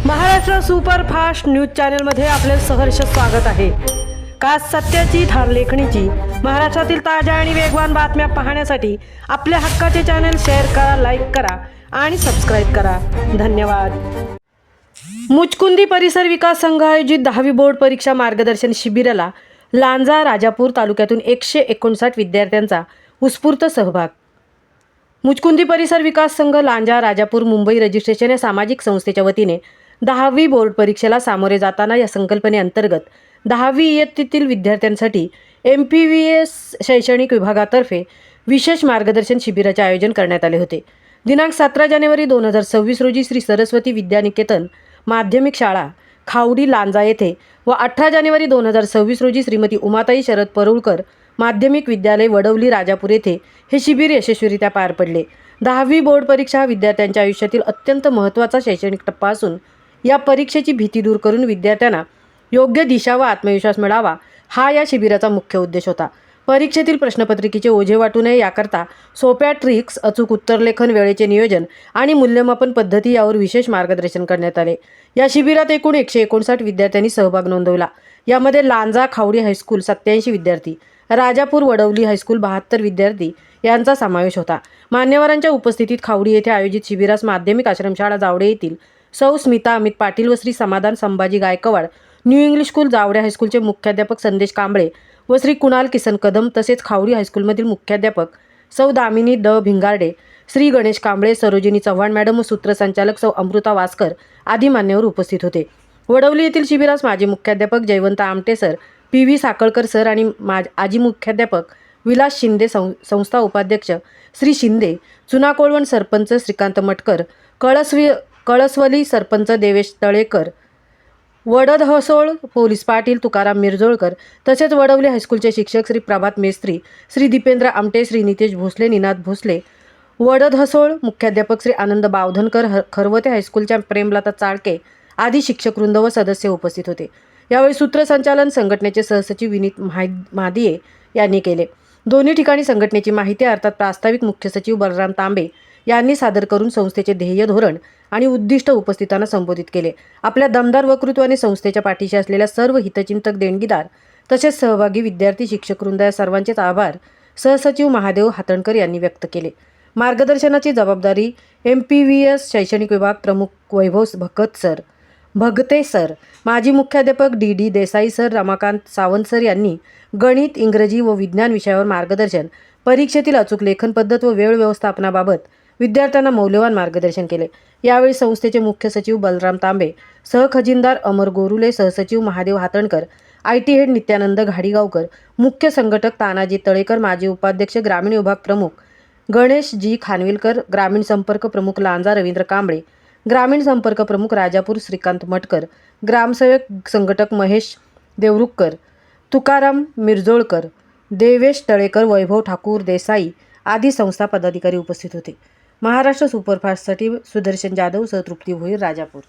Maharashtra superfast news चॅनलमध्ये आपले सहर्ष स्वागत आहे। खास सत्याची थार लेखणीची महाराष्ट्रातील ताज्या आणि वेगवान बातम्या पाहण्यासाठी आपल्या हक्काचे चॅनल शेअर करा, लाईक करा आणि सबस्क्राईब करा। धन्यवाद। मुचकुंदी परिसर विकास संघ आयोजित 10वी बोर्ड परीक्षा मार्गदर्शन शिबिराला लांजा राजापूर तालुक्यातून 159 विद्यार्थ्यांचा उत्स्फूर्त सहभाग। मुचकुंदी परिसर विकास संघ लांजा राजापूर मुंबई रजिस्ट्रेशन या सामाजिक संस्थेच्या वतीने 10वी बोर्ड परीक्षेला सामोरे जाताना या संकल्पनेअंतर्गत 10वी इयत्तेतील विद्यार्थ्यांसाठी MPVS शैक्षणिक विभागातर्फे विशेष मार्गदर्शन शिबिराचे आयोजन करण्यात आले होते। दिनांक 17 जानेवारी 2026 रोजी श्री सरस्वती विद्यानिकेतन माध्यमिक शाळा खावडी लांजा येथे व 18 जानेवारी 2026 रोजी श्रीमती उमाताई शरद परुळकर माध्यमिक विद्यालय वडवली राजापूर येथे हे शिबिर यशस्वीरित्या पार पडले। 10वी बोर्ड परीक्षा हा विद्यार्थ्यांच्या आयुष्यातील अत्यंत महत्त्वाचा शैक्षणिक टप्पा असून या परीक्षेची भीती दूर करून विद्यार्थ्यांना योग्य दिशा व आत्मविश्वास मिळावा हा या शिबिराचा मुख्य उद्देश होता। परीक्षेतील प्रश्नपत्रिकेचे ओझे वाटू नये याकरता सोप्या ट्रिक्स, अचूक उत्तरलेखन, वेळेचे नियोजन आणि मूल्यमापन पद्धती यावर विशेष मार्गदर्शन करण्यात आले। या शिबिरात एकूण 159 विद्यार्थ्यांनी सहभाग नोंदवला। यामध्ये लांजा खावडी हायस्कूल 87 विद्यार्थी, राजापूर वडवली हायस्कूल 72 विद्यार्थी यांचा समावेश होता। मान्यवरांच्या उपस्थितीत खावडी येथे आयोजित शिबिरास माध्यमिक आश्रमशाळा जावडे येथील सौ स्मिता अमित पाटील व Shri Samadhan Sambhaji Gaikwad new English school Jawade हायस्कूलचे मुख्याध्यापक संदेश कांबळे व श्री कुणाल किसन कदम तसेच खावडी हायस्कूलमधील मुख्याध्यापक सौ दामिनी द भिंगारडे, श्री गणेश कांबळे, सरोजिनी चव्हाण मॅडम व सूत्रसंचालक सौ अमृता वास्कर आदी मान्यवर उपस्थित होते। वडवली येथील शिबिरास माजी मुख्याध्यापक Jaywant Amte sir, PV Sakalkar sir आणि आजी मुख्याध्यापक विलास शिंदे, संस्था उपाध्यक्ष श्री शिंदे, चुनाकोळवण सरपंच श्रीकांत मटकर, कळसवली सरपंच देवेश तळेकर, वडदहसोळ पोलीस पाटील तुकाराम मिरजोळकर तसेच वडवली हायस्कूलचे शिक्षक श्री प्रभात मेस्त्री, श्री दीपेंद्र आमटे, श्री नितेश भोसले, निनाद भोसले, वडदहसोळ मुख्याध्यापक श्री आनंद बावधनकर, खरवते हायस्कूलच्या प्रेमलता चाळके आदी शिक्षकवृंद व सदस्य उपस्थित होते। यावेळी सूत्रसंचालन संघटनेचे सहसचिव विनीत महादिये यांनी केले। दोन्ही ठिकाणी संघटनेची माहिती अर्थात प्रास्ताविक मुख्य सचिव बलराम तांबे यांनी सादर करून संस्थेचे ध्येय, धोरण आणि उद्दिष्ट उपस्थितांना संबोधित केले। आपल्या दमदार वक्तृत्वाने संस्थेच्या पाठीशी असलेल्या सर्व हितचिंतक, देणगीदार तसेच सहभागी विद्यार्थी, शिक्षकवृंद या सर्वांचेच आभार सहसचिव महादेव हातणकर यांनी व्यक्त केले। मार्गदर्शनाची जबाबदारी MPVS शैक्षणिक विभाग प्रमुख वैभव भगते सर, माजी मुख्याध्यापक DD Desai sir, Ramakant Sawant sir यांनी गणित, इंग्रजी व विज्ञान विषयावर मार्गदर्शन, परीक्षेतील अचूक लेखन पद्धत व वेळ व्यवस्थापनाबाबत विद्यार्थ्यांना मौल्यवान मार्गदर्शन केले। यावेळी संस्थेचे मुख्य सचिव बलराम तांबे, सहखजिनदार अमर गोरुले, सहसचिव महादेव हातणकर, IT हेड नित्यानंद घाडीगावकर, मुख्य संघटक तानाजी तळेकर, माजी उपाध्यक्ष ग्रामीण विभाग प्रमुख गणेश जी खानविलकर, ग्रामीण संपर्क प्रमुख लांजा रवींद्र कांबळे, ग्रामीण संपर्क प्रमुख राजापूर श्रीकांत मटकर, ग्रामसेवक संघटक महेश देवरुखकर, तुकाराम मिरजोळकर, देवेश तळेकर, वैभव ठाकूर देसाई आदी संस्था पदाधिकारी उपस्थित होते। महाराष्ट्र सुपरफास्टसाठी सुदर्शन जाधव सह तृप्ती भोईर, राजापूर।